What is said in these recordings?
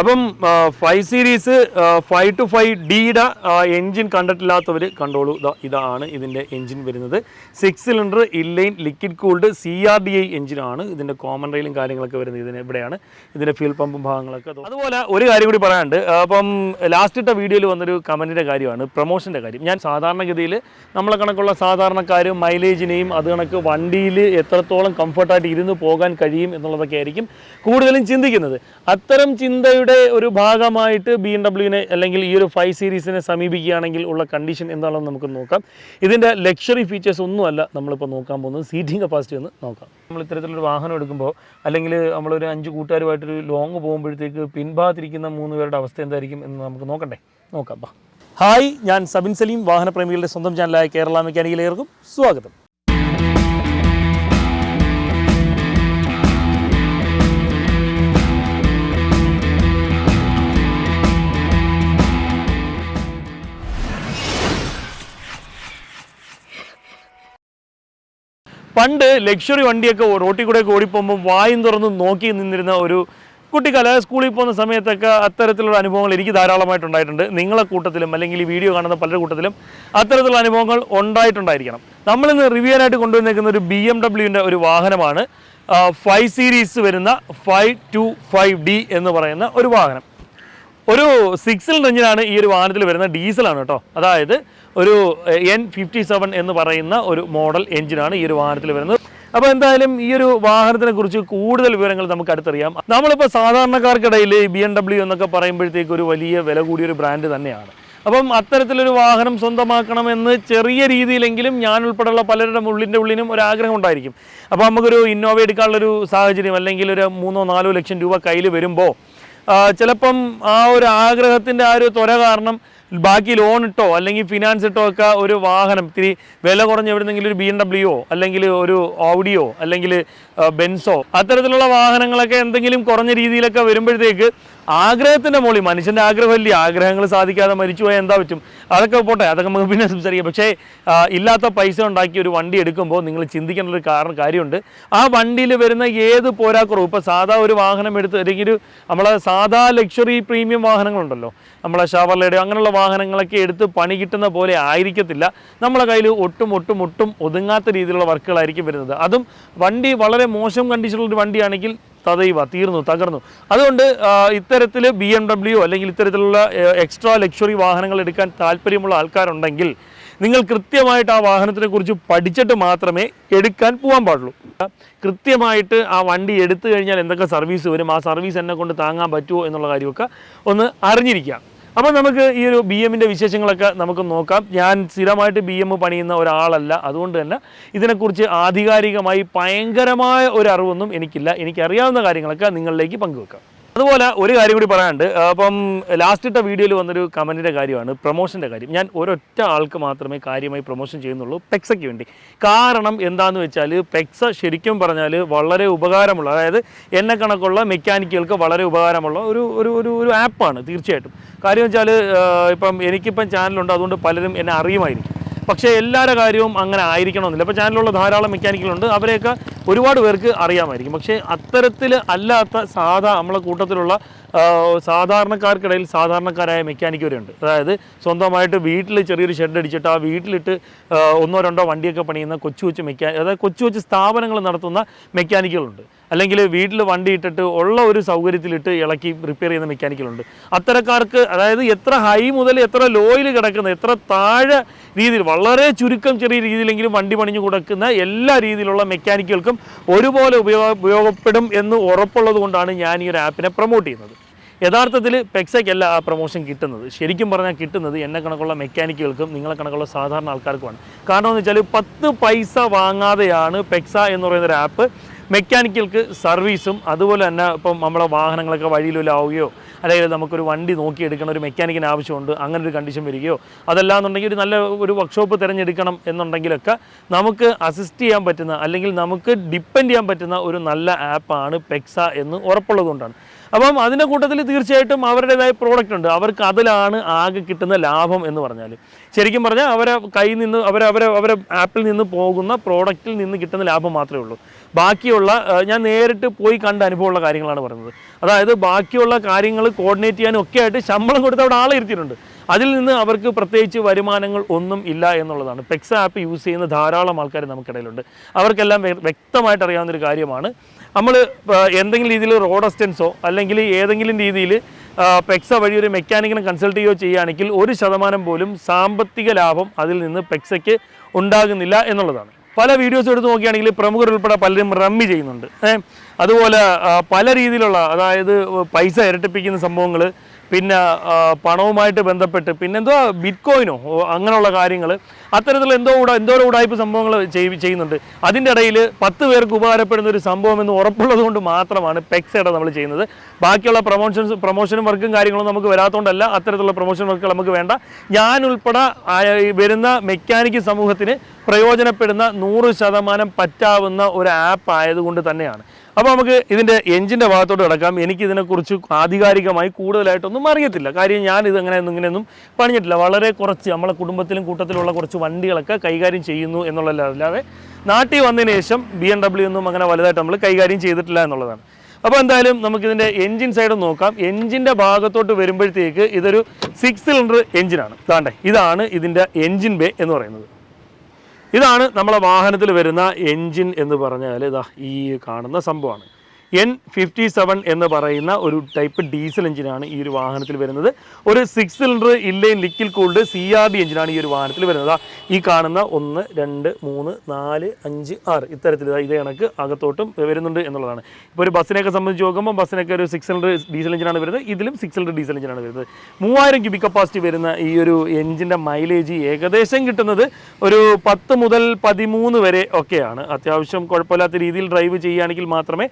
അപ്പം 5 series 525Dയുടെ engine കണ്ടിട്ടില്ലാത്തവർ കണ്ടോളൂ. ഇതാണ് ഇതിൻ്റെ എൻജിൻ വരുന്നത്. 6 cylinder inline liquid cooled CRDI എഞ്ചിനാണ്. ഇതിൻ്റെ കോമൺ റെയിലും കാര്യങ്ങളൊക്കെ വരുന്നത് ഇതിന് ഇവിടെയാണ്. ഇതിൻ്റെ ഫ്യൂൽ പമ്പും ഭാഗങ്ങളൊക്കെ. അതുപോലെ ഒരു കാര്യം കൂടി പറയാനുണ്ട്. അപ്പം ലാസ്റ്റ് ഇട്ട വീഡിയോയിൽ വന്നൊരു കമൻറ്റിൻ്റെ കാര്യമാണ് പ്രൊമോഷൻ്റെ കാര്യം. ഞാൻ സാധാരണഗതിയിൽ നമ്മളെ കണക്കുള്ള സാധാരണക്കാരും മൈലേജിനെയും അത് കണക്ക് വണ്ടിയിൽ എത്രത്തോളം കംഫർട്ടായിട്ട് ഇരുന്ന് പോകാൻ കഴിയും എന്നുള്ളതൊക്കെ ആയിരിക്കും കൂടുതലും ചിന്തിക്കുന്നത്. അത്തരം ചിന്തയുടെ ഒരു ഭാഗമായിട്ട് BMW അല്ലെങ്കിൽ ഈ ഒരു 5 സീരീസിനെ സമീപിക്കുകയാണെങ്കിൽ ഉള്ള കണ്ടീഷൻ എന്താണെന്ന് നമുക്ക് നോക്കാം. ഇതിൻ്റെ ലക്ഷറി ഫീച്ചേഴ്സ് ഒന്നുമല്ല നമ്മളിപ്പോൾ നോക്കാൻ പോകുന്നത്, സീറ്റിംഗ് കപ്പാസിറ്റി ഒന്ന് നോക്കാം. നമ്മൾ ഇത്തരത്തിലൊരു വാഹനം എടുക്കുമ്പോൾ അല്ലെങ്കിൽ നമ്മളൊരു 5 കൂട്ടുകാരുമായിട്ടൊരു ലോങ് പോകുമ്പോഴത്തേക്ക് പിൻഭാഗത്തിരിക്കുന്ന 3 പേരുടെ അവസ്ഥ എന്തായിരിക്കും എന്ന് നമുക്ക് നോക്കാം. ഹായ്, ഞാൻ സബിൻ സലീം, വാഹനപ്രേമികളുടെ സ്വന്തം ചാനലായ കേരള മെക്കാനിക്കലേർക്കും സ്വാഗതം. പണ്ട് ലക്ഷറി വണ്ടിയൊക്കെ റോട്ടിൽ കൂടെയൊക്കെ ഓടിപ്പോകുമ്പോൾ വായും തുറന്ന് നോക്കി നിന്നിരുന്ന ഒരു കുട്ടിക്കാല സ്കൂളിൽ പോകുന്ന സമയത്തൊക്കെ അത്തരത്തിലുള്ള അനുഭവങ്ങൾ എനിക്ക് ധാരാളമായിട്ടുണ്ടായിട്ടുണ്ട്. നിങ്ങളെ കൂട്ടത്തിലും അല്ലെങ്കിൽ ഈ വീഡിയോ കാണുന്ന പലരുടെ കൂട്ടത്തിലും അത്തരത്തിലുള്ള അനുഭവങ്ങൾ ഉണ്ടായിട്ടുണ്ടായിരിക്കണം. നമ്മളിന്ന് റിവ്യൂ ആയിട്ട് കൊണ്ടുവന്നേക്കുന്ന ഒരു BMWൻ്റെ ഒരു വാഹനമാണ് 5 സീരീസ് വരുന്ന 525D എന്ന് പറയുന്ന ഒരു വാഹനം. ഒരു 6 സിലിണ്ടർ എഞ്ചിനാണ് ഈ ഒരു വാഹനത്തിൽ വരുന്ന, ഡീസലാണ് കേട്ടോ. അതായത് ഒരു N57 എന്ന് പറയുന്ന ഒരു മോഡൽ എഞ്ചിനാണ് ഈ ഒരു വാഹനത്തിൽ വരുന്നത്. അപ്പോൾ എന്തായാലും ഈ ഒരു വാഹനത്തിനെ കുറിച്ച് കൂടുതൽ വിവരങ്ങൾ നമുക്ക് അടുത്തറിയാം. നമ്മളിപ്പോൾ സാധാരണക്കാർക്കിടയിൽ BMW എന്നൊക്കെ പറയുമ്പോഴത്തേക്ക് ഒരു വലിയ വില കൂടിയൊരു ബ്രാൻഡ് തന്നെയാണ്. അപ്പം അത്തരത്തിലൊരു വാഹനം സ്വന്തമാക്കണമെന്ന് ചെറിയ രീതിയിലെങ്കിലും ഞാൻ ഉൾപ്പെടെയുള്ള പലരുടെ ഉള്ളിനും ഒരു ആഗ്രഹം ഉണ്ടായിരിക്കും. അപ്പോൾ നമുക്കൊരു ഇന്നോവ എടുക്കാനുള്ളൊരു സാഹചര്യം അല്ലെങ്കിൽ ഒരു 3-4 ലക്ഷം രൂപ കയ്യിൽ വരുമ്പോൾ ചിലപ്പം ആ ഒരു ആഗ്രഹത്തിൻ്റെ ആ ഒരു ത്വര കാരണം ബാക്കി ലോൺ ഇട്ടോ അല്ലെങ്കിൽ ഫിനാൻസ് ഇട്ടോ ഒക്കെ ഒരു വാഹനം ഇത്തിരി വില കുറഞ്ഞ എവിടെന്നെങ്കിലും ഒരു BMW അല്ലെങ്കിൽ ഒരു ഓഡിയോ അല്ലെങ്കിൽ ബെൻസോ അത്തരത്തിലുള്ള വാഹനങ്ങളൊക്കെ എന്തെങ്കിലും കുറഞ്ഞ രീതിയിലൊക്കെ വരുമ്പോഴത്തേക്ക് ആഗ്രഹത്തിൻ്റെ മുകളിൽ മനുഷ്യൻ്റെ ആഗ്രഹമല്ലേ, ആഗ്രഹങ്ങൾ സാധിക്കാതെ മരിച്ചു പോയാൽ എന്താ പറ്റും? അതൊക്കെ പോട്ടെ, അതൊക്കെ നമുക്ക് പിന്നെ സംസാരിക്കാം. പക്ഷേ ഇല്ലാത്ത പൈസ ഉണ്ടാക്കി ഒരു വണ്ടി എടുക്കുമ്പോൾ നിങ്ങൾ ചിന്തിക്കേണ്ട ഒരു കാര്യമുണ്ട്. ആ വണ്ടിയിൽ വരുന്ന ഏത് പോരാക്കുറവും, ഇപ്പോൾ സാധാ ഒരു വാഹനം എടുത്ത് അല്ലെങ്കിൽ നമ്മളെ സാധാ ലക്ഷറി പ്രീമിയം വാഹനങ്ങളുണ്ടല്ലോ, നമ്മളെ ഷവർലയുടെ അങ്ങനെയുള്ള വാഹനങ്ങളൊക്കെ എടുത്ത് പണി കിട്ടുന്ന പോലെ ആയിരിക്കത്തില്ല. നമ്മളെ കയ്യിൽ ഒട്ടും ഒതുങ്ങാത്ത രീതിയിലുള്ള വർക്കുകളായിരിക്കും വരുന്നത്. അതും വണ്ടി വളരെ മോശം കണ്ടീഷനുള്ളൊരു വണ്ടിയാണെങ്കിൽ തകർന്നു. അതുകൊണ്ട് ഇത്തരത്തിൽ BMW അല്ലെങ്കിൽ ഇത്തരത്തിലുള്ള എക്സ്ട്രാ ലക്ഷറി വാഹനങ്ങൾ എടുക്കാൻ താല്പര്യമുള്ള ആൾക്കാരുണ്ടെങ്കിൽ നിങ്ങൾ കൃത്യമായിട്ട് ആ വാഹനത്തിനെ കുറിച്ച് പഠിച്ചിട്ട് മാത്രമേ എടുക്കാൻ പോകാൻ പാടുള്ളൂ. കൃത്യമായിട്ട് ആ വണ്ടി എടുത്തു കഴിഞ്ഞാൽ എന്തൊക്കെ സർവീസ് വരും, ആ സർവീസ് എന്നെ കൊണ്ട് താങ്ങാൻ പറ്റുമോ എന്നുള്ള കാര്യമൊക്കെ ഒന്ന് അറിഞ്ഞിരിക്കുക. അപ്പോൾ നമുക്ക് ഈ ഒരു BMൻ്റെ വിശേഷങ്ങളൊക്കെ നമുക്ക് നോക്കാം. ഞാൻ സ്ഥിരമായിട്ട് BM പണിയുന്ന ഒരാളല്ല, അതുകൊണ്ട് തന്നെ ഇതിനെക്കുറിച്ച് ആധികാരികമായി ഭയങ്കരമായ ഒരു അറിവൊന്നും എനിക്കില്ല. എനിക്കറിയാവുന്ന കാര്യങ്ങളൊക്കെ നിങ്ങളിലേക്ക് പങ്കുവെക്കാം. അതുപോലെ ഒരു കാര്യം കൂടി പറയാനുണ്ട്. അപ്പം ലാസ്റ്റ് ഇട്ട വീഡിയോയിൽ വന്നൊരു കമൻറ്റിൻ്റെ കാര്യമാണ് പ്രൊമോഷൻ്റെ കാര്യം. ഞാൻ ഒരൊറ്റ ആൾക്ക് മാത്രമേ കാര്യമായി പ്രൊമോഷൻ ചെയ്യുന്നുള്ളൂ, പെക്സയ്ക്ക് വേണ്ടി. കാരണം എന്താണെന്ന് വെച്ചാൽ പെക്സ ശരിക്കും പറഞ്ഞാൽ വളരെ ഉപകാരമുള്ള, അതായത് എന്നെ കണക്കുള്ള മെക്കാനിക്കുകൾക്ക് വളരെ ഉപകാരമുള്ള ഒരു ആപ്പാണ് തീർച്ചയായിട്ടും. കാര്യം വെച്ചാൽ എനിക്കിപ്പം ചാനലുണ്ട്, അതുകൊണ്ട് പലരും എന്നെ അറിയുമായിരിക്കും. പക്ഷേ എല്ലാവരുടെ കാര്യവും അങ്ങനെ ആയിരിക്കണമെന്നില്ല. ഇപ്പോൾ ചാനലിലുള്ള ധാരാളം മെക്കാനിക്കലുണ്ട്, അവരെയൊക്കെ ഒരുപാട് പേർക്ക് അറിയാമായിരിക്കും. പക്ഷേ അത്തരത്തിൽ അല്ലാത്ത നമ്മളെ കൂട്ടത്തിലുള്ള സാധാരണക്കാർക്കിടയിൽ സാധാരണക്കാരായ മെക്കാനിക്കരുണ്ട്. അതായത് സ്വന്തമായിട്ട് വീട്ടിൽ ചെറിയൊരു ഷെഡ് അടിച്ചിട്ട് ആ വീട്ടിലിട്ട് 1-2 വണ്ടിയൊക്കെ പണിയുന്ന കൊച്ചു സ്ഥാപനങ്ങൾ നടത്തുന്ന മെക്കാനിക്കുകളുണ്ട്. അല്ലെങ്കിൽ വീട്ടിൽ വണ്ടി ഇട്ടിട്ട് ഉള്ള ഒരു സൗകര്യത്തിലിട്ട് ഇളക്കി റിപ്പയർ ചെയ്യുന്ന മെക്കാനിക്കലുണ്ട്. അത്തരക്കാർക്ക്, അതായത് എത്ര ഹൈ മുതൽ എത്ര ലോയിൽ കിടക്കുന്ന, എത്ര താഴെ രീതിയിൽ വളരെ ചുരുക്കം ചെറിയ രീതിയിലെങ്കിലും വണ്ടി പണിഞ്ഞു കൊടുക്കുന്ന എല്ലാ രീതിയിലുള്ള മെക്കാനിക്കുകൾക്കും ഒരുപോലെ ഉപയോഗപ്പെടും എന്ന് ഉറപ്പുള്ളത് കൊണ്ടാണ് ഞാൻ ഈ ഒരു ആപ്പിനെ പ്രൊമോട്ട് ചെയ്യുന്നത്. യഥാർത്ഥത്തിൽ പെക്സയ്ക്കല്ല ആ പ്രൊമോഷൻ കിട്ടുന്നത്. ശരിക്കും പറഞ്ഞാൽ കിട്ടുന്നത് എന്നെ കണക്കുള്ള മെക്കാനിക്കുകൾക്കും നിങ്ങളെ കണക്കുള്ള സാധാരണ ആൾക്കാർക്കുമാണ്. കാരണം എന്ന് വെച്ചാൽ 10 പൈസ വാങ്ങാതെയാണ് പെക്സ എന്ന് പറയുന്നൊരു ആപ്പ് മെക്കാനിക്കൽക്ക് സർവീസും അതുപോലെ തന്നെ ഇപ്പം നമ്മളെ വാഹനങ്ങളൊക്കെ വഴിയിലാവുകയോ അല്ലെങ്കിൽ നമുക്കൊരു വണ്ടി നോക്കിയെടുക്കണം, ഒരു മെക്കാനിക്കിന് ആവശ്യമുണ്ട്, അങ്ങനെ ഒരു കണ്ടീഷൻ വരികയോ അതല്ലാന്നുണ്ടെങ്കിൽ നല്ല ഒരു വർക്ക്ഷോപ്പ് തിരഞ്ഞെടുക്കണം എന്നുണ്ടെങ്കിലൊക്കെ നമുക്ക് അസിസ്റ്റ് ചെയ്യാൻ പറ്റുന്ന അല്ലെങ്കിൽ നമുക്ക് ഡിപ്പെൻഡ് ചെയ്യാൻ പറ്റുന്ന ഒരു നല്ല ആപ്പാണ് പെക്സ എന്ന് ഉറപ്പുള്ളത് കൊണ്ടാണ്. അപ്പം അതിൻ്റെ കൂട്ടത്തിൽ തീർച്ചയായിട്ടും അവരുടേതായ പ്രോഡക്റ്റ് ഉണ്ട്. അവർക്ക് അതിലാണ് ആകെ കിട്ടുന്ന ലാഭം എന്ന് പറഞ്ഞാൽ. ശരിക്കും പറഞ്ഞാൽ അവരെ കയ്യിൽ നിന്ന് അവരെ ആപ്പിൽ നിന്ന് പോകുന്ന പ്രോഡക്റ്റിൽ നിന്ന് കിട്ടുന്ന ലാഭം മാത്രമേ ഉള്ളൂ. ബാക്കിയുള്ള ഞാൻ നേരിട്ട് പോയി കണ്ട അനുഭവമുള്ള കാര്യങ്ങളാണ് പറയുന്നത്. അതായത് ബാക്കിയുള്ള കാര്യങ്ങൾ കോർഡിനേറ്റ് ചെയ്യാനും ഒക്കെ ആയിട്ട് ശമ്പളം കൊടുത്ത് അവിടെ ആളെ ഇരുത്തിയിട്ടുണ്ട്. അതിൽ നിന്ന് അവർക്ക് പ്രത്യേകിച്ച് വരുമാനങ്ങൾ ഒന്നും ഇല്ല എന്നുള്ളതാണ്. പെക്സ ആപ്പ് യൂസ് ചെയ്യുന്ന ധാരാളം ആൾക്കാർ നമുക്കിടയിലുണ്ട്. അവർക്കെല്ലാം വ്യക്തമായിട്ട് അറിയാവുന്നൊരു കാര്യമാണ്. നമ്മൾ എന്തെങ്കിലും രീതിയിൽ റോഡ് അസിസ്റ്റൻസോ അല്ലെങ്കിൽ ഏതെങ്കിലും രീതിയിൽ പെക്സ വഴി ഒരു മെക്കാനിക്കിനെ കൺസൾട്ട് ചെയ്യുകയോ ചെയ്യുകയാണെങ്കിൽ 1% പോലും സാമ്പത്തിക ലാഭം അതിൽ നിന്ന് പെക്സയ്ക്ക് ഉണ്ടാകുന്നില്ല എന്നുള്ളതാണ്. പല വീഡിയോസ് എടുത്ത് നോക്കുകയാണെങ്കിൽ പ്രമുഖരുൾപ്പെടെ പലരും റമ്മി ചെയ്യുന്നുണ്ട്. അതുപോലെ പല രീതിയിലുള്ള, അതായത് പൈസ ഇരട്ടിപ്പിക്കുന്ന സംഭവങ്ങൾ, പിന്നെ പണവുമായിട്ട് ബന്ധപ്പെട്ട് പിന്നെന്തോ ബിറ്റ് കോയിനോ അങ്ങനെയുള്ള കാര്യങ്ങൾ, അത്തരത്തിലുള്ള എന്തോരം ഉടായ്പ സംഭവങ്ങൾ ചെയ്യുന്നുണ്ട്. അതിൻ്റെ ഇടയിൽ 10 പേർക്ക് ഉപകാരപ്പെടുന്ന ഒരു സംഭവം എന്ന് ഉറപ്പുള്ളത് കൊണ്ട് മാത്രമാണ് പെക്സയുടെ നമ്മൾ ചെയ്യുന്നത്. ബാക്കിയുള്ള പ്രൊമോഷനും വർക്കും കാര്യങ്ങളും നമുക്ക് വരാത്തതുകൊണ്ടല്ല, അത്തരത്തിലുള്ള പ്രൊമോഷൻ വർക്കുകൾ നമുക്ക് വേണ്ട. ഞാൻ ഉൾപ്പെടെ വരുന്ന മെക്കാനിക്ക് സമൂഹത്തിന് പ്രയോജനപ്പെടുന്ന 100% പറ്റാവുന്ന ഒരു ആപ്പ് ആയതുകൊണ്ട് തന്നെയാണ്. അപ്പോൾ നമുക്ക് ഇതിൻ്റെ എഞ്ചിൻ്റെ ഭാഗത്തോട്ട് കിടക്കാം. എനിക്കിതിനെക്കുറിച്ച് ആധികാരികമായി കൂടുതലായിട്ടൊന്നും അറിയത്തില്ല. കാര്യം ഞാൻ ഇങ്ങനെയൊന്നും പണിഞ്ഞിട്ടില്ല. വളരെ കുറച്ച് നമ്മളെ കുടുംബത്തിലും കൂട്ടത്തിലുള്ള കുറച്ച് വണ്ടികളൊക്കെ കൈകാര്യം ചെയ്യുന്നു എന്നുള്ളതല്ലാതെ നാട്ടിൽ വന്നതിന് ശേഷം BMW ഒന്നും അങ്ങനെ വലുതായിട്ട് നമ്മൾ കൈകാര്യം ചെയ്തിട്ടില്ല എന്നുള്ളതാണ്. അപ്പോൾ എന്തായാലും നമുക്കിതിൻ്റെ എൻജിൻ സൈഡ് നോക്കാം. എൻജിൻ്റെ ഭാഗത്തോട്ട് വരുമ്പോഴത്തേക്ക് ഇതൊരു 6 സിലിണ്ടർ എൻജിനാണ്. ഇതാണ് ഇതിൻ്റെ എൻജിൻ ബേ എന്ന് പറയുന്നത്. ഇതാണ് നമ്മളെ വാഹനത്തിൽ വരുന്ന എൻജിൻ എന്ന് പറഞ്ഞാൽ ഇതാ ഈ കാണുന്ന സംഭവമാണ്. N57 എന്ന് പറയുന്ന ഒരു ടൈപ്പ് ഡീസൽ എഞ്ചിനാണ് ഈ ഒരു വാഹനത്തിൽ വരുന്നത്. ഒരു 6 cylinder inline liquid cooled CRD എഞ്ചിനാണ് ഈ ഒരു വാഹനത്തിൽ വരുന്നത്. ഈ കാണുന്ന 1, 2, 3, 4, 5, 6 ഇത്തരത്തിൽ ഇതേ കണക്ക് അകത്തോട്ടും വരുന്നുണ്ട് എന്നുള്ളതാണ്. ഇപ്പോൾ ഒരു ബസ്സിനെയൊക്കെ സംബന്ധിച്ച് നോക്കുമ്പോൾ ബസ്സിനൊക്കെ ഒരു 6 സിലിണ്ടർ ഡീസൽ എഞ്ചിനാണ് വരുന്നത്. ഇതിലും 6 സിലിണ്ടർ ഡീസൽ എഞ്ചിനാണ് വരുന്നത്. 3000 ക്യൂബിക് കപ്പാസിറ്റി വരുന്ന ഈ ഒരു എഞ്ചിൻ്റെ മൈലേജ് ഏകദേശം കിട്ടുന്നത് ഒരു 10 മുതൽ 13 വരെ ഒക്കെയാണ്. അത്യാവശ്യം കുഴപ്പമില്ലാത്ത രീതിയിൽ ഡ്രൈവ് ചെയ്യുകയാണെങ്കിൽ മാത്രമേ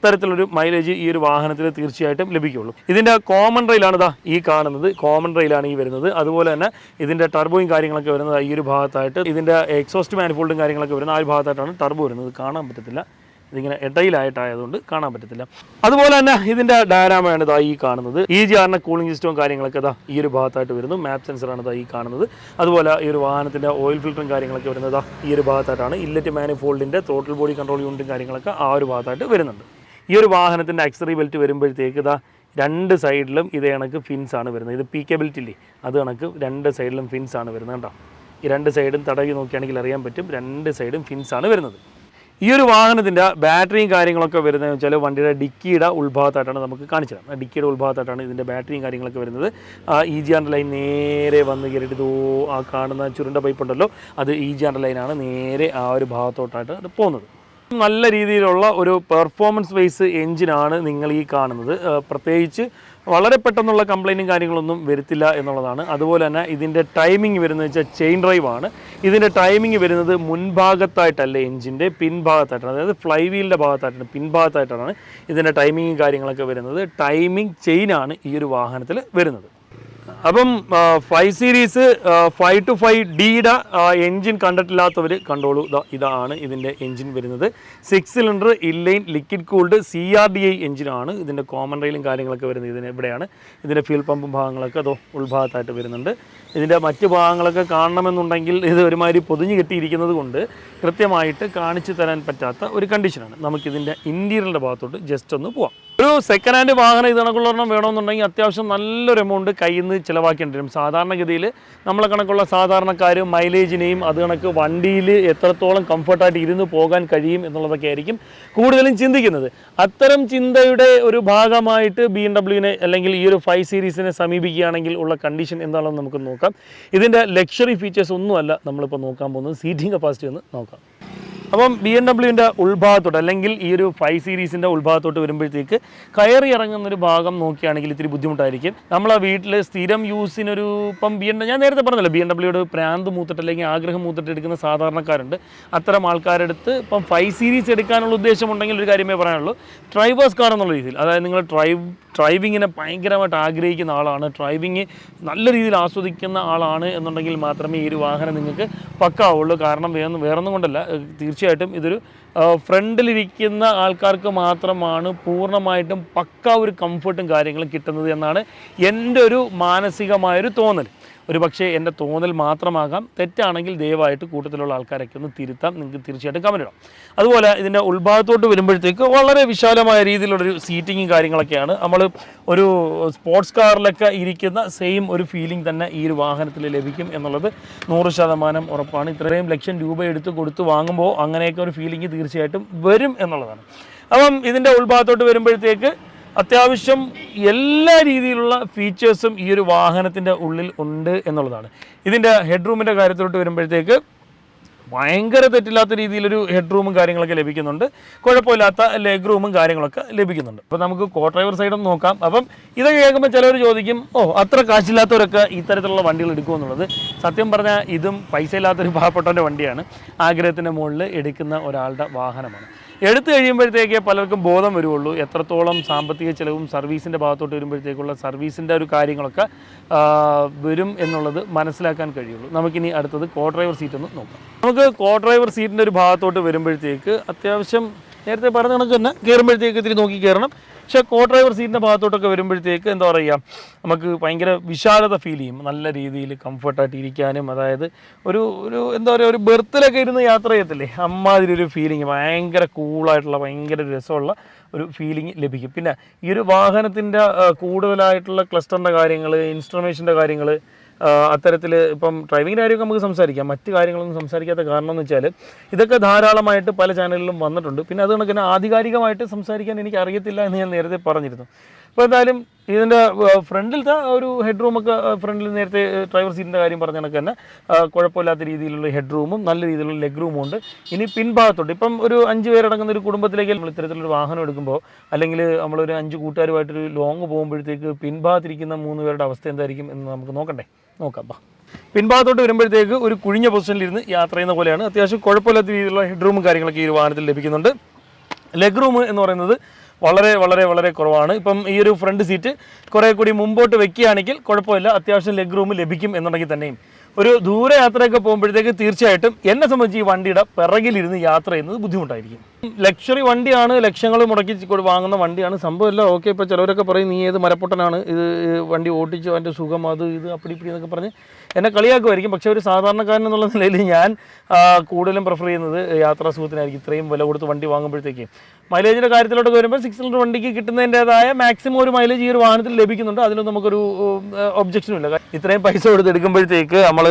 അത്തരത്തിലൊരു മൈലേജ് ഈ ഒരു വാഹനത്തിൽ തീർച്ചയായിട്ടും ലഭിക്കുകയുള്ളൂ. ഇതിൻ്റെ കോമൺ റെയിലാണ് ഈ കാണുന്നത്. കോമൺ റെയിലാണ് ഈ വരുന്നത്. അതുപോലെ തന്നെ ഇതിൻ്റെ ടർബോയും കാര്യങ്ങളൊക്കെ വരുന്നത് ഈ ഒരു ഭാഗത്തായിട്ട്, ഇതിൻ്റെ എക്സോസ്റ്റ് മാനിഫോൾഡും കാര്യങ്ങളൊക്കെ വരുന്ന ആ ഒരു ഭാഗത്തായിട്ടാണ് ടർബോ വരുന്നത്. കാണാൻ പറ്റത്തില്ല, ഇതിങ്ങനെ ഇടയിലായിട്ടായതുകൊണ്ട് കാണാൻ പറ്റത്തില്ല. അതുപോലെ തന്നെ ഇതിൻ്റെ ഡയറാമയാണ് ഈ കാണുന്നത്. EGR കൂളിംഗ് സിസ്റ്റവും കാര്യങ്ങളൊക്കെ ഈ ഒരു ഭാഗത്തായിട്ട് വരുന്നു. മാപ്പ് സെൻസറാണ് ഈ കാണുന്നത്. അതുപോലെ ഈ ഒരു വാഹനത്തിൻ്റെ ഓയിൽ ഫിൽറ്ററും കാര്യങ്ങളൊക്കെ വരുന്നത് ഈ ഒരു ഭാഗത്തായിട്ടാണ്. ഇല്ലറ്റ് മാനിഫോൾഡിൻ്റെ ത്രോട്ടിൽ ബോഡി കൺട്രോൾ യൂണിറ്റും കാര്യങ്ങളൊക്കെ ആ ഒരു ഭാഗത്തായിട്ട് വരുന്നുണ്ട്. ഈ ഒരു വാഹനത്തിൻ്റെ ആക്സറി ബെൽറ്റ് വരുമ്പോഴത്തേക്ക് 2 സൈഡിലും ഇതേ കണക്ക് ഫിൻസാണ് വരുന്നത്. ഇത് PK ബെൽറ്റ് ഇല്ലേ, അത് കണക്ക് 2 സൈഡിലും ഫിൻസാണ് വരുന്നത്. കേട്ടോ, ഈ 2 സൈഡും തടവി നോക്കുകയാണെങ്കിൽ അറിയാൻ പറ്റും, 2 സൈഡും ഫിൻസാണ് വരുന്നത്. ഈ ഒരു വാഹനത്തിൻ്റെ ബാറ്ററിയും കാര്യങ്ങളൊക്കെ വരുന്നതെന്ന് വെച്ചാൽ വണ്ടിയുടെ ഡിക്കിയുടെ ഉൾഭാഗത്തായിട്ടാണ് നമുക്ക് കാണിച്ചു തരാം. ഡിക്കിയുടെ ഉൾഭാഗത്തായിട്ടാണ് ഇതിൻ്റെ ബാറ്ററിയും കാര്യങ്ങളൊക്കെ വരുന്നത്. EGR ലൈൻ നേരെ വന്ന് കയറിയിട്ട് ആ കാണുന്ന ചുരുണ്ട പൈപ്പ് ഉണ്ടല്ലോ, അത് EGR ലൈനാണ് നേരെ ആ ഒരു ഭാഗത്തോട്ടായിട്ട് അത് പോകുന്നത്. നല്ല രീതിയിലുള്ള ഒരു പെർഫോമൻസ് ബേസ് എഞ്ചിനാണ് നിങ്ങൾ ഈ കാണുന്നത്. പ്രത്യേകിച്ച് വളരെ പെട്ടെന്നുള്ള കംപ്ലൈൻറ്റും കാര്യങ്ങളൊന്നും വരുത്തില്ല എന്നുള്ളതാണ്. അതുപോലെ തന്നെ ഇതിൻ്റെ ടൈമിംഗ് വരുന്നത് വെച്ചാൽ ചെയിൻ ഡ്രൈവ് ആണ്. ഇതിൻ്റെ ടൈമിംഗ് വരുന്നത് മുൻഭാഗത്തായിട്ടല്ല, എഞ്ചിൻ്റെ പിൻഭാഗത്തായിട്ടാണ്. അതായത് ഫ്ലൈ വീലിൻ്റെ ഭാഗത്തായിട്ടാണ്, പിൻഭാഗത്തായിട്ടാണ് ഇതിൻ്റെ ടൈമിങ്ങും കാര്യങ്ങളൊക്കെ വരുന്നത്. ടൈമിംഗ് ചെയിനാണ് ഈ ഒരു വാഹനത്തിൽ വരുന്നത്. അപ്പം 5 സീരീസ് 525Dയുടെ എൻജിൻ കണ്ടിട്ടില്ലാത്തവർ കണ്ടോളൂ. ഇതാണ് ഇതിൻ്റെ എൻജിൻ വരുന്നത്. 6 cylinder inline liquid cooled CRDI എൻജിനാണ്. ഇതിൻ്റെ കോമൺ റെയിലും കാര്യങ്ങളൊക്കെ വരുന്നത് ഇതിന് ഇവിടെയാണ്. ഇതിൻ്റെ ഫ്യൂൽ പമ്പും ഭാഗങ്ങളൊക്കെ ഉൾഭാഗത്തായിട്ട് വരുന്നുണ്ട്. ഇതിൻ്റെ മറ്റ് ഭാഗങ്ങളൊക്കെ കാണണമെന്നുണ്ടെങ്കിൽ ഇത് ഒരുമാതിരി പൊതിഞ്ഞ് കെട്ടിയിരിക്കുന്നത് കൊണ്ട് കൃത്യമായിട്ട് കാണിച്ചു തരാൻ പറ്റാത്ത ഒരു കണ്ടീഷനാണ്. നമുക്കിതിൻ്റെ ഇൻറ്റീരിയറിൻ്റെ ഭാഗത്തോട്ട് ജസ്റ്റ് ഒന്ന് പോവാം. ഒരു സെക്കൻഡ് ഹാൻഡ് വാഹനം ഇത് കണക്കുള്ളൊരെണ്ണം വേണമെന്നുണ്ടെങ്കിൽ അത്യാവശ്യം നല്ലൊരു എമൗണ്ട് കയ്യിൽ നിന്ന് ചിലവാക്കേണ്ടി വരും. സാധാരണഗതിയിൽ നമ്മളെ കണക്കുള്ള സാധാരണക്കാർ മൈലേജിനെയും അത് കണക്ക് വണ്ടിയിൽ എത്രത്തോളം കംഫർട്ടായിട്ട് ഇരുന്ന് പോകാൻ കഴിയും എന്നുള്ളതൊക്കെ ആയിരിക്കും കൂടുതലും ചിന്തിക്കുന്നത്. അത്തരം ചിന്തയുടെ ഒരു ഭാഗമായിട്ട് BMW അല്ലെങ്കിൽ ഈ ഒരു 5 സീരീസിനെ സമീപിക്കുകയാണെങ്കിൽ ഉള്ള കണ്ടീഷൻ എന്താണെന്ന് നമുക്ക് നോക്കാം. ഇതിൻ്റെ ലക്ഷറി ഫീച്ചേഴ്സ് ഒന്നുമല്ല നമ്മളിപ്പോൾ നോക്കാൻ പോകുന്നത്, സീറ്റിംഗ് കപ്പാസിറ്റി ഒന്ന് നോക്കാം. അപ്പം BMW ഉൾഭാഗത്തോട്ട് അല്ലെങ്കിൽ ഈ ഒരു 5 സീരീസിൻ്റെ ഉൾഭാഗത്തോട്ട് വരുമ്പോഴത്തേക്ക് കയറി ഇറങ്ങുന്നൊരു ഭാഗം നോക്കുകയാണെങ്കിൽ ഇത്തിരി ബുദ്ധിമുട്ടായിരിക്കും. നമ്മളെ വീട്ടിൽ സ്ഥിരം യൂസിനൊരു ഇപ്പം ഞാൻ നേരത്തെ പറഞ്ഞല്ലോ, BMW പ്രാന്ത് മൂത്തിട്ട് അല്ലെങ്കിൽ ആഗ്രഹം മൂത്തിട്ട് എടുക്കുന്ന സാധാരണക്കാരുണ്ട്. അത്തരം ആൾക്കാരെടുത്ത് ഇപ്പം 5 സീരീസ് എടുക്കാനുള്ള ഉദ്ദേശമുണ്ടെങ്കിൽ ഒരു കാര്യമേ പറയാനുള്ളൂ, ഡ്രൈവേഴ്സ് കാർ എന്നുള്ള രീതിയിൽ. അതായത് നിങ്ങൾ ഡ്രൈവിങ്ങിനെ ഭയങ്കരമായിട്ട് ആഗ്രഹിക്കുന്ന ആളാണ്, ഡ്രൈവിങ് നല്ല രീതിയിൽ ആസ്വദിക്കുന്ന ആളാണ് എന്നുണ്ടെങ്കിൽ മാത്രമേ ഈ ഒരു വാഹനം നിങ്ങൾക്ക് പക്കാവുള്ളൂ. കാരണം വേറൊന്നും കൊണ്ടല്ല, തീർച്ചയായിട്ടും ഇതൊരു ഫ്രണ്ടിലിരിക്കുന്ന ആൾക്കാർക്ക് മാത്രമാണ് പൂർണ്ണമായി പൂർണ്ണമായിട്ടും പക്ക ഒരു കംഫർട്ടും കാര്യങ്ങളും കിട്ടുന്നത് എന്നാണ് എൻ്റെ ഒരു മാനസികമായൊരു തോന്നൽ. ഒരു പക്ഷേ എൻ്റെ തോന്നൽ മാത്രമാകാം, തെറ്റാണെങ്കിൽ ദയവായിട്ട് കൂട്ടത്തിലുള്ള ആൾക്കാരൊക്കെ ഒന്ന് തിരുത്താം. നിങ്ങൾക്ക് തീർച്ചയായിട്ടും കമൻറ്റ് ഇടാം. അതുപോലെ ഇതിൻ്റെ ഉൾഭാഗത്തോട്ട് വരുമ്പോഴത്തേക്ക് വളരെ വിശാലമായ രീതിയിലുള്ളൊരു സീറ്റിങ്ങും കാര്യങ്ങളൊക്കെയാണ്. നമ്മൾ ഒരു സ്പോർട്സ് കാറിലൊക്കെ ഇരിക്കുന്ന സെയിം ഒരു ഫീലിംഗ് തന്നെ ഈ ഒരു വാഹനത്തിൽ ലഭിക്കും എന്നുള്ളത് 100% ഉറപ്പാണ്. ഇത്രയും ലക്ഷം രൂപ എടുത്ത് കൊടുത്ത് വാങ്ങുമ്പോൾ അങ്ങനെയൊക്കെ ഒരു ഫീലിംഗ് തീർച്ചയായിട്ടും വരും എന്നുള്ളതാണ്. അപ്പം ഇതിൻ്റെ ഉൾഭാഗത്തോട്ട് വരുമ്പോഴത്തേക്ക് അത്യാവശ്യം എല്ലാ രീതിയിലുള്ള ഫീച്ചേഴ്സും ഈ ഒരു വാഹനത്തിൻ്റെ ഉള്ളിൽ ഉണ്ട് എന്നുള്ളതാണ്. ഇതിൻ്റെ ഹെഡ് റൂമിൻ്റെ കാര്യത്തിലോട്ട് വരുമ്പോഴത്തേക്ക് ഭയങ്കര തെറ്റില്ലാത്ത രീതിയിലൊരു ഹെഡ് റൂമും കാര്യങ്ങളൊക്കെ ലഭിക്കുന്നുണ്ട്. കുഴപ്പമില്ലാത്ത ലെഗ് റൂമും കാര്യങ്ങളൊക്കെ ലഭിക്കുന്നുണ്ട്. അപ്പോൾ നമുക്ക് കോ ഡ്രൈവർ സൈഡും നോക്കാം. അപ്പം ഇതൊക്കെ കേൾക്കുമ്പോൾ ചിലർ ചോദിക്കും, അത്ര കാശില്ലാത്തവരൊക്കെ ഇത്തരത്തിലുള്ള വണ്ടികൾ എടുക്കുമെന്നുള്ളത്. സത്യം പറഞ്ഞാൽ ഇതും പൈസ ഇല്ലാത്തൊരു പാവപ്പെട്ടവൻ്റെ വണ്ടിയാണ്. ആഗ്രഹത്തിൻ്റെ മുകളിൽ എടുക്കുന്ന ഒരാളുടെ വാഹനമാണ്. എടുത്തു കഴിയുമ്പോഴത്തേക്ക് പലർക്കും ബോധം വരുള്ളൂ എത്രത്തോളം സാമ്പത്തിക ചിലവും സർവീസിൻ്റെ ഭാഗത്തോട്ട് വരുമ്പോഴത്തേക്കുള്ള സർവീസിൻ്റെ ഒരു കാര്യങ്ങളൊക്കെ വരും എന്നുള്ളത് മനസ്സിലാക്കാൻ കഴിയുള്ളൂ. നമുക്കിനി അടുത്തത് കോ ഡ്രൈവർ സീറ്റ് ഒന്ന് നോക്കാം. നമുക്ക് കോ ഡ്രൈവർ സീറ്റിൻ്റെ ഒരു ഭാഗത്തോട്ട് വരുമ്പോഴത്തേക്ക് അത്യാവശ്യം നേരത്തെ പറഞ്ഞ കണക്ക് തന്നെ കയറുമ്പോഴത്തേക്ക് ഇത്തിരി നോക്കി കയറണം. പക്ഷേ കോ ഡ്രൈവർ സീറ്റിൻ്റെ ഭാഗത്തോട്ടൊക്കെ വരുമ്പോഴത്തേക്ക് എന്താ പറയുക, നമുക്ക് ഭയങ്കര വിശാലത ഫീൽ ചെയ്യും. നല്ല രീതിയിൽ കംഫർട്ടായിട്ട് ഇരിക്കാനും, അതായത് ഒരു എന്താ പറയുക, ഒരു ബെർത്തിലൊക്കെ ഇരുന്ന് യാത്ര ചെയ്യത്തില്ലേ, അമ്മാതിരി ഒരു ഫീലിംഗ്, ഭയങ്കര കൂളായിട്ടുള്ള ഭയങ്കര രസമുള്ള ഒരു ഫീലിംഗ് ലഭിക്കും. പിന്നെ ഈ ഒരു വാഹനത്തിൻ്റെ കൂടുതലായിട്ടുള്ള ക്ലസ്റ്ററിൻ്റെ കാര്യങ്ങൾ, ഇൻസ്ട്രുമേഷൻ്റെ കാര്യങ്ങൾ, അത്തരത്തിൽ ഇപ്പം ഡ്രൈവിങ്ങിൻ്റെ കാര്യമൊക്കെ നമുക്ക് സംസാരിക്കാം. മറ്റ് കാര്യങ്ങളൊന്നും സംസാരിക്കാത്ത കാരണം എന്ന് വെച്ചാൽ ഇതൊക്കെ ധാരാളമായിട്ട് പല ചാനലിലും വന്നിട്ടുണ്ട്. പിന്നെ അത് കണക്ക് തന്നെ ആധികാരികമായിട്ട് സംസാരിക്കാൻ എനിക്ക് അറിയത്തില്ല എന്ന് ഞാൻ നേരത്തെ പറഞ്ഞിരുന്നു. അപ്പോൾ എന്തായാലും ഇതിൻ്റെ ഫ്രണ്ടിലത്തെ ഒരു ഹെഡ് റൂമൊക്കെ ഫ്രണ്ടിൽ നേരത്തെ ഡ്രൈവർ സീറ്റിൻ്റെ കാര്യം പറഞ്ഞ കണക്ക് തന്നെ കുഴപ്പമില്ലാത്ത രീതിയിലുള്ള ഹെഡ് റൂമും നല്ല രീതിയിലുള്ള ലെഗ് റൂമും ഉണ്ട്. ഇനി പിൻഭാഗത്തോട്ട് ഇപ്പം ഒരു 5 പേരടങ്ങുന്ന ഒരു കുടുംബത്തിലേക്ക് നമ്മൾ ഇത്തരത്തിലൊരു വാഹനം എടുക്കുമ്പോൾ, അല്ലെങ്കിൽ നമ്മളൊരു 5 കൂട്ടുകാരുമായിട്ടൊരു ലോങ് പോകുമ്പോഴത്തേക്ക് പിൻഭാഗത്തിരിക്കുന്ന 3 പേരുടെ അവസ്ഥ എന്തായിരിക്കും എന്ന് നമുക്ക് നോക്കാം. പിൻഭാഗത്തോട്ട് വരുമ്പോഴത്തേക്ക് ഒരു കുഴിഞ്ഞ പൊസിഷനിലിരുന്ന് യാത്ര ചെയ്യുന്ന പോലെയാണ്. അത്യാവശ്യം കുഴപ്പമില്ലാത്ത രീതിയിലുള്ള ഹെഡ് റൂമും കാര്യങ്ങളൊക്കെ ഈ ഒരു വാഹനത്തിൽ ലഭിക്കുന്നുണ്ട്. ലെഗ് റൂം എന്ന് പറയുന്നത് വളരെ വളരെ വളരെ കുറവാണ്. ഇപ്പം ഈ ഒരു ഫ്രണ്ട് സീറ്റ് കുറേ കൂടി മുമ്പോട്ട് വെക്കുകയാണെങ്കിൽ കുഴപ്പമില്ല, അത്യാവശ്യം ലെഗ് റൂം ലഭിക്കും എന്നുണ്ടെങ്കിൽ തന്നെയും ഒരു ദൂരയാത്രയൊക്കെ പോകുമ്പോഴത്തേക്ക് തീർച്ചയായിട്ടും എന്നെ സംബന്ധിച്ച് ഈ വണ്ടിയുടെ പിറകിലിരുന്ന് യാത്ര ചെയ്യുന്നത് ബുദ്ധിമുട്ടായിരിക്കും. ലക്ഷറി വണ്ടിയാണ്, ലക്ഷങ്ങൾ മുടക്കി വാങ്ങുന്ന വണ്ടിയാണ്, സംഭവമല്ല. ഓക്കെ, ഇപ്പോൾ ചിലവരൊക്കെ പറയും നീ ഏത് മരപ്പൊട്ടനാണ് ഇത് വണ്ടി ഓടിച്ചു, അതിൻ്റെ സുഖം അത് ഇത് അപ്പടി ഇപ്പടി എന്നൊക്കെ പറഞ്ഞ് എന്നെ കളിയാക്കുമായിരിക്കും. പക്ഷേ ഒരു സാധാരണക്കാരൻ എന്നുള്ള നിലയിൽ ഞാൻ കൂടുതലും പ്രിഫർ ചെയ്യുന്നത് യാത്രാ സുഖത്തിനായിരിക്കും. ഇത്രയും വില കൊടുത്ത് വണ്ടി വാങ്ങുമ്പോഴത്തേക്ക് മൈലേജിൻ്റെ കാര്യത്തിലോട്ട് വരുമ്പോൾ 6 സിലിണ്ടർ വണ്ടിക്ക് കിട്ടുന്നതിൻ്റേതായ മാക്സിമം ഒരു മൈലേജ് ഈ ഒരു വാഹനത്തിൽ ലഭിക്കുന്നുണ്ട്. അതിലൊന്നും നമുക്കൊരു ഒബ്ജക്ഷനും ഇല്ല. ഇത്രയും പൈസ കൊടുത്ത് എടുക്കുമ്പോഴത്തേക്ക് നമ്മൾ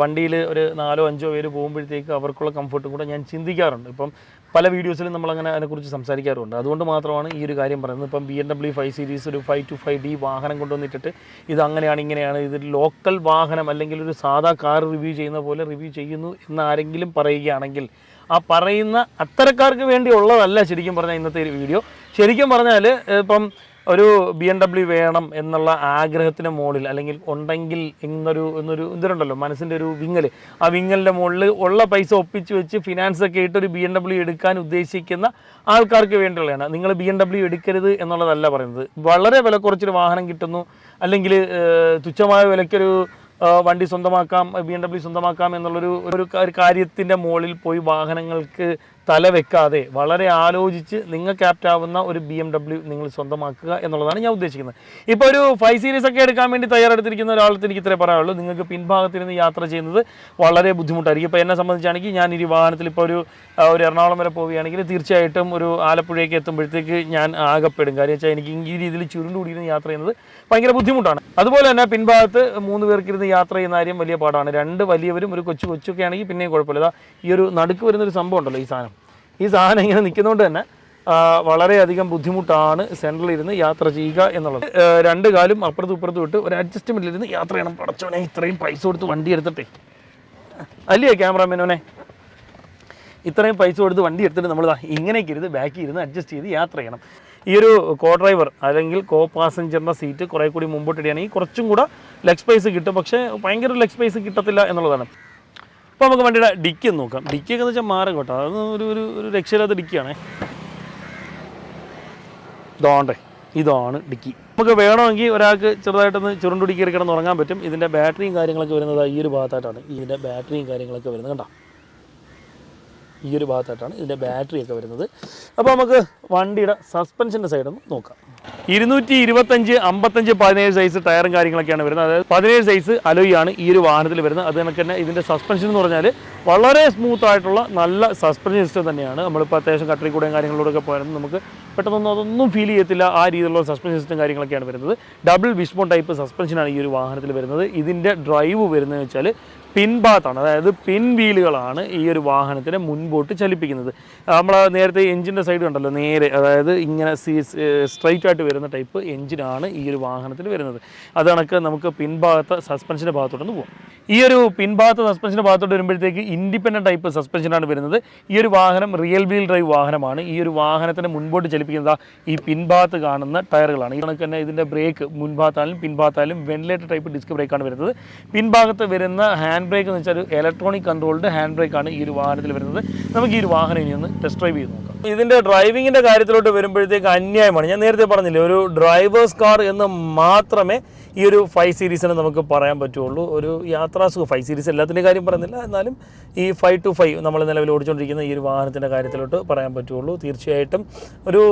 വണ്ടിയിൽ ഒരു 4-5 പേര് പോകുമ്പോഴത്തേക്ക് അവർക്കുള്ള കംഫർട്ടും കൂടെ ഞാൻ ചിന്തിക്കാറുണ്ട്. ഇപ്പം പല വീഡിയോസിലും നമ്മളങ്ങനെ അതിനെക്കുറിച്ച് സംസാരിക്കാറുണ്ട്. അതുകൊണ്ട് മാത്രമാണ് ഈ ഒരു കാര്യം പറയുന്നത്. ഇപ്പം BMW 5 സീരീസ് ഒരു 525D വാഹനം കൊണ്ടുവന്നിട്ടിട്ട് ഇത് അങ്ങനെയാണ് ഇങ്ങനെയാണ്, ഇതൊരു ലോക്കൽ വാഹനം അല്ലെങ്കിൽ ഒരു സാധാ കാർ റിവ്യൂ ചെയ്യുന്ന പോലെ റിവ്യൂ ചെയ്യുന്നു എന്ന് ആരെങ്കിലും പറയുകയാണെങ്കിൽ ആ പറയുന്ന അത്തരക്കാർക്ക് വേണ്ടിയുള്ളതല്ല ശരിക്കും പറഞ്ഞാൽ ഇന്നത്തെ ഒരു വീഡിയോ. ശരിക്കും പറഞ്ഞാൽ ഇപ്പം ഒരു BMW വേണം എന്നുള്ള ആഗ്രഹത്തിന് മുകളിൽ അല്ലെങ്കിൽ ഉണ്ടെങ്കിൽ എന്നൊരു ഇതിലുണ്ടല്ലോ മനസ്സിൻ്റെ ഒരു വിങ്ങൽ, ആ വിങ്ങലിൻ്റെ മുകളിൽ ഉള്ള പൈസ ഒപ്പിച്ച് വെച്ച് ഫിനാൻസൊക്കെ ഇട്ടൊരു BMW എടുക്കാൻ ഉദ്ദേശിക്കുന്ന ആൾക്കാർക്ക് വേണ്ടിയുള്ളതാണ്. നിങ്ങൾ BMW എടുക്കരുത് എന്നുള്ളതല്ല പറയുന്നത്. വളരെ വില കുറച്ചൊരു വാഹനം കിട്ടുന്നു, അല്ലെങ്കിൽ തുച്ഛമായ വിലയ്ക്കൊരു വണ്ടി സ്വന്തമാക്കാം, BMW സ്വന്തമാക്കാം എന്നുള്ളൊരു കാര്യത്തിൻ്റെ മുകളിൽ പോയി വാഹനങ്ങൾക്ക് തല വെക്കാതെ വളരെ ആലോചിച്ച് നിങ്ങൾക്ക് ആപ്റ്റാവുന്ന ഒരു BMW നിങ്ങൾ സ്വന്തമാക്കുക എന്നുള്ളതാണ് ഞാൻ ഉദ്ദേശിക്കുന്നത്. ഇപ്പോൾ ഒരു 5 സീരീസ് ഒക്കെ എടുക്കാൻ വേണ്ടി തയ്യാറെടുത്തിരിക്കുന്ന ഒരാൾക്ക് എനിക്ക് ഇത്രേ പറയാനുള്ളൂ. നിങ്ങൾക്ക് പിൻഭാഗത്തിരുന്ന് യാത്ര ചെയ്യുന്നത് വളരെ ബുദ്ധിമുട്ടായിരിക്കും. ഇപ്പോൾ എന്നെ സംബന്ധിച്ചാണെങ്കിൽ ഞാൻ ഈ വാഹനത്തിൽ ഇപ്പോൾ ഒരു എറണാകുളം വരെ പോവുകയാണെങ്കിൽ തീർച്ചയായിട്ടും ഒരു ആലപ്പുഴയ്ക്ക് എത്തുമ്പോഴത്തേക്ക് ഞാൻ ആകപ്പെടും. കാര്യം വെച്ചാൽ എനിക്ക് ഈ രീതിയിൽ ചുരുണ്ടുകൂടിയിരുന്ന് യാത്ര ചെയ്യുന്നത് ഭയങ്കര ബുദ്ധിമുട്ടാണ്. അതുപോലെ തന്നെ പിൻഭാഗത്ത് 3 പേർക്കിരുന്ന് യാത്ര ചെയ്യുന്ന കാര്യം വലിയ പാടാണ്. 2 വലിയവരും ഒരു കൊച്ചൊക്കെ ആണെങ്കിൽ പിന്നെയും കുഴപ്പമില്ല. ഈ ഒരു നടുക്ക് വരുന്നൊരു സംഭവം ഉണ്ടല്ലോ, ഈ സാധനം ഇങ്ങനെ നിൽക്കുന്നതുകൊണ്ട് തന്നെ വളരെയധികം ബുദ്ധിമുട്ടാണ് സെൻട്രലിരുന്ന് യാത്ര ചെയ്യുക എന്നുള്ളത്. 2 കാലും അപ്പുറത്തും ഇപ്പുറത്തും ഇട്ട് ഒരു അഡ്ജസ്റ്റ്മെൻറ്റിലിരുന്ന് യാത്ര ചെയ്യണം. പടച്ചവനെ, ഇത്രയും പൈസ കൊടുത്ത് വണ്ടി എടുത്തിട്ടേ അല്ലേ ക്യാമറാമാനോനെ, ഇത്രയും പൈസ കൊടുത്ത് വണ്ടി എടുത്തിട്ട് നമ്മൾ ഇങ്ങനെയൊക്കെ ഇരുന്ന് ബാക്കിൽ ഇരുന്ന് അഡ്ജസ്റ്റ് ചെയ്ത് യാത്ര ചെയ്യണം. ഈ ഒരു കോ ഡ്രൈവർ അല്ലെങ്കിൽ കോ പാസഞ്ചറിൻ്റെ സീറ്റ് കുറേ കൂടി മുമ്പോട്ടിടുകയാണെങ്കിൽ കുറച്ചും കൂടെ ലെഗ് സ്പേസ് കിട്ടും. പക്ഷേ ഭയങ്കര ലെഗ് സ്പേസ് കിട്ടത്തില്ല എന്നുള്ളതാണ്. അപ്പോൾ നമുക്ക് വണ്ടിയുടെ ഡിക്കി ഒന്ന് നോക്കാം. ഡിക്കിയൊക്കെ എന്ന് വെച്ചാൽ മാറും കേട്ടോ, അത് ഒരു രക്ഷയില്ലാത്ത ഡിക്കിയാണേ. ഇതാണ് ഡിക്കി. നമുക്ക് വേണമെങ്കിൽ ഒരാൾക്ക് ചെറുതായിട്ടൊന്ന് ചുരുണ്ടുടി കയറി കിടന്ന് ഉറങ്ങാൻ പറ്റും. ഇതിൻ്റെ ബാറ്ററിയും കാര്യങ്ങളൊക്കെ വരുന്നത് ഈ ഒരു ഭാഗത്തായിട്ടാണ്. ഇതിൻ്റെ ബാറ്ററിയും കാര്യങ്ങളൊക്കെ വരുന്നത് കണ്ടോ. ഈ ഒരു ഭാഗത്തായിട്ടാണ് ഇതിൻ്റെ ബാറ്ററിയൊക്കെ വരുന്നത്. അപ്പോൾ നമുക്ക് വണ്ടിയുടെ സസ്പെൻഷൻ്റെ സൈഡൊന്ന് നോക്കാം. 225, 55, 17 സൈസ് ടയറും കാര്യങ്ങളൊക്കെയാണ് വരുന്നത്. അതായത് 17 സൈസ് അലോയാണ് ഈ ഒരു വാഹനത്തിൽ വരുന്നത്. അത് കണക്ക് തന്നെ ഇതിൻ്റെ സസ്പെൻഷൻ എന്ന് പറഞ്ഞാൽ വളരെ സ്മൂത്ത് ആയിട്ടുള്ള നല്ല സസ്പെൻഷൻ സിസ്റ്റം തന്നെയാണ്. നമ്മളിപ്പോൾ അത്യാവശ്യം കട്ടറിക്കൂടെയും കാര്യങ്ങളിലൂടെയൊക്കെ പോയാലും നമുക്ക് പെട്ടെന്നൊന്നും അതൊന്നും ഫീൽ ചെയ്യത്തില്ല. ആ രീതിയിലുള്ള സസ്പെൻഷൻ സിസ്റ്റം കാര്യങ്ങളൊക്കെയാണ് വരുന്നത്. ഡബിൾ വിഷ്ബോൺ ടൈപ്പ് സസ്പെൻഷനാണ് ഈ ഒരു വാഹനത്തിൽ വരുന്നത്. ഇതിൻ്റെ ഡ്രൈവ് വരുന്നതെന്ന് വെച്ചാൽ പിൻഭാഗത്താണ്, അതായത് പിൻ വീലുകളാണ് ഈ ഒരു വാഹനത്തിനെ മുൻപോട്ട് ചലിപ്പിക്കുന്നത്. നമ്മൾ നേരത്തെ എഞ്ചിൻ്റെ സൈഡ് കണ്ടല്ലോ, നേരെ അതായത് ഇങ്ങനെ സ്ട്രൈറ്റ് ആയിട്ട് വരുന്ന ടൈപ്പ് എഞ്ചിനാണ് ഈ ഒരു വാഹനത്തിൽ വരുന്നത്. അത് കണക്ക് നമുക്ക് പിൻഭാഗത്തെ സസ്പെൻഷൻ്റെ ഭാഗത്തോട്ടൊന്ന് പോകാം. ഈ ഒരു പിൻഭാഗത്തെ സസ്പെൻഷൻ്റെ ഭാഗത്തോട്ട് വരുമ്പോഴത്തേക്ക് ഇൻഡിപെൻഡൻറ്റ് ടൈപ്പ് സസ്പെൻഷനാണ് വരുന്നത്. ഈ ഒരു വാഹനം റിയൽ വീൽ ഡ്രൈവ് വാഹനമാണ്. ഈ ഒരു വാഹനത്തിനെ മുൻപോട്ട് ചലിപ്പിക്കുന്നത് ഈ പിൻഭാഗത്ത് കാണുന്ന ടയറുകളാണ്. ഈ കണക്ക് തന്നെ ഇതിൻ്റെ ബ്രേക്ക് മുൻഭാഗത്തായാലും പിൻഭാഗത്തായാലും വെന്റിലേറ്റർ ടൈപ്പ് ഡിസ്ക് ബ്രേക്കാണ് വരുന്നത്. പിൻഭാഗത്ത് വരുന്ന ഹാൻഡ് ബ്രേക്ക് എന്ന് വെച്ചാൽ ഇലക്ട്രോണിക് കൺട്രോൾഡ് ഹാൻഡ് ബ്രേക്കാണ് ഈ ഒരു വാഹനത്തിൽ വരുന്നത്. നമുക്ക് ഈ ഒരു വാഹനം ഇനി ഒന്ന് ടെസ്റ്റ് ഡ്രൈവ് ചെയ്ത് നോക്കാം. ഇതിൻ്റെ ഡ്രൈവിങ്ങിൻ്റെ കാര്യത്തിലോട്ട് വരുമ്പോഴത്തേക്ക് അന്യായമാണ്. ഞാൻ നേരത്തെ പറഞ്ഞില്ലേ, ഒരു ഡ്രൈവേഴ്സ് കാർ എന്ന് മാത്രമേ ഈ ഒരു 5 സീരീസിന് നമുക്ക് പറയാൻ പറ്റുള്ളൂ. ഒരു യാത്രാസുഖം 5 സീരീസ് എല്ലാത്തിൻ്റെ കാര്യം പറയുന്നില്ല, എന്നാലും ഈ 5 to 5 നമ്മൾ നിലവിൽ ഓടിച്ചുകൊണ്ടിരിക്കുന്ന ഈ ഒരു വാഹനത്തിൻ്റെ കാര്യത്തിലോട്ട് പറയാൻ പറ്റുള്ളൂ. തീർച്ചയായിട്ടും ഒരു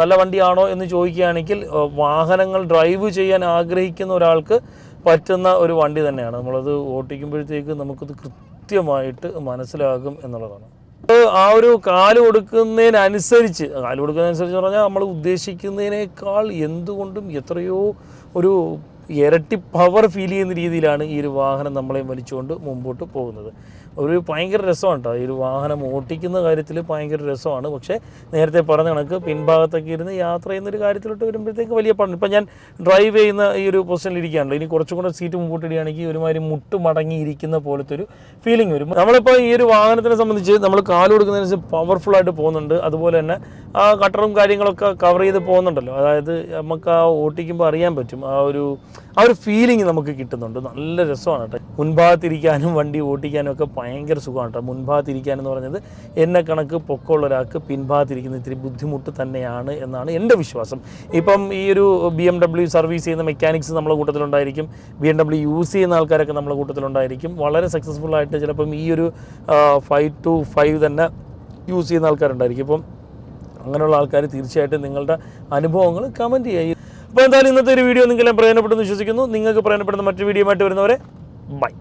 നല്ല വണ്ടിയാണോ എന്ന് ചോദിക്കുകയാണെങ്കിൽ വാഹനങ്ങൾ ഡ്രൈവ് ചെയ്യാൻ ആഗ്രഹിക്കുന്ന ഒരാൾക്ക് പറ്റുന്ന ഒരു വണ്ടി തന്നെയാണ്. നമ്മളത് ഓടിക്കുമ്പോഴത്തേക്ക് നമുക്കത് കൃത്യമായിട്ട് മനസ്സിലാകും എന്നുള്ളതാണ്. ആ ഒരു കാല് കൊടുക്കുന്നതിനനുസരിച്ച് പറഞ്ഞാൽ നമ്മൾ ഉദ്ദേശിക്കുന്നതിനേക്കാൾ എന്തുകൊണ്ടും എത്രയോ ഒരു ഇരട്ടി പവർ ഫീൽ ചെയ്യുന്ന രീതിയിലാണ് ഈ ഒരു വാഹനം നമ്മളെ വലിച്ചുകൊണ്ട് മുമ്പോട്ട് പോകുന്നത്. ഒരു ഭയങ്കര രസമാണ് കേട്ടോ, ഈ ഒരു വാഹനം ഓട്ടിക്കുന്ന കാര്യത്തിൽ ഭയങ്കര രസമാണ്. പക്ഷേ നേരത്തെ പറഞ്ഞ കണക്ക് പിൻഭാഗത്തൊക്കെ ഇരുന്ന് യാത്ര ചെയ്യുന്നൊരു കാര്യത്തിലോട്ട് വരുമ്പോഴത്തേക്ക് വലിയ പാടാണ്. ഇപ്പം ഞാൻ ഡ്രൈവ് ചെയ്യുന്ന ഈ ഒരു പൊസിഷനിൽ ഇരിക്കുകയാണല്ലോ, ഇനി കുറച്ചും കൂടെ സീറ്റ് മുമ്പോട്ട് ഇടുകയാണെങ്കിൽ ഒരുമാതിരി മുട്ട് മടങ്ങിയിരിക്കുന്ന പോലത്തെ ഒരു ഫീലിംഗ് വരും. നമ്മളിപ്പോൾ ഈ ഒരു വാഹനത്തിനെ സംബന്ധിച്ച് നമ്മൾ കാല് കൊടുക്കുന്നതിനനുസരിച്ച് പവർഫുള്ളായിട്ട് പോകുന്നുണ്ട്. അതുപോലെ തന്നെ ആ കട്ടറും കാര്യങ്ങളൊക്കെ കവർ ചെയ്ത് പോകുന്നുണ്ടല്ലോ, അതായത് നമുക്ക് ആ ഓട്ടിക്കുമ്പോൾ അറിയാൻ പറ്റും ആ ഒരു ഫീലിംഗ് നമുക്ക് കിട്ടുന്നുണ്ട്. നല്ല രസമാണ് കേട്ടോ. മുൻഭാഗത്തിരിക്കാനും വണ്ടി ഓട്ടിക്കാനും ഒക്കെ ഭയങ്കര സുഖമാണ് കേട്ടോ. മുൻഭാഗത്തിരിക്കാനെന്ന് പറഞ്ഞത് എന്നെ കണക്ക് പൊക്കമുള്ള ഒരാൾക്ക് പിൻഭാഗത്തിരിക്കുന്ന ഇത്തിരി ബുദ്ധിമുട്ട് തന്നെയാണ് എന്നാണ് എൻ്റെ വിശ്വാസം. ഇപ്പം ഈ ഒരു BMW സർവീസ് ചെയ്യുന്ന മെക്കാനിക്സ് നമ്മളെ കൂട്ടത്തിലുണ്ടായിരിക്കും, BMW യൂസ് ചെയ്യുന്ന ആൾക്കാരൊക്കെ നമ്മളെ കൂട്ടത്തിലുണ്ടായിരിക്കും. വളരെ സക്സസ്ഫുള്ളായിട്ട് ചിലപ്പം ഈ ഒരു 5 to 5 തന്നെ യൂസ് ചെയ്യുന്ന ആൾക്കാരുണ്ടായിരിക്കും. ഇപ്പം അങ്ങനെയുള്ള ആൾക്കാർ തീർച്ചയായിട്ടും നിങ്ങളുടെ അനുഭവങ്ങൾ കമൻറ്റ് ചെയ്യുക. അപ്പോൾ എന്തായാലും ഇന്നത്തെ ഒരു വീഡിയോ നിങ്ങളെല്ലാം പ്രയോജനപ്പെടുന്നു വിശ്വസിക്കുന്നു. നിങ്ങൾക്ക് പ്രയോജനപ്പെടുന്ന മറ്റൊരു വീഡിയോ ആയിട്ട് വരുന്നവരെ ബൈ.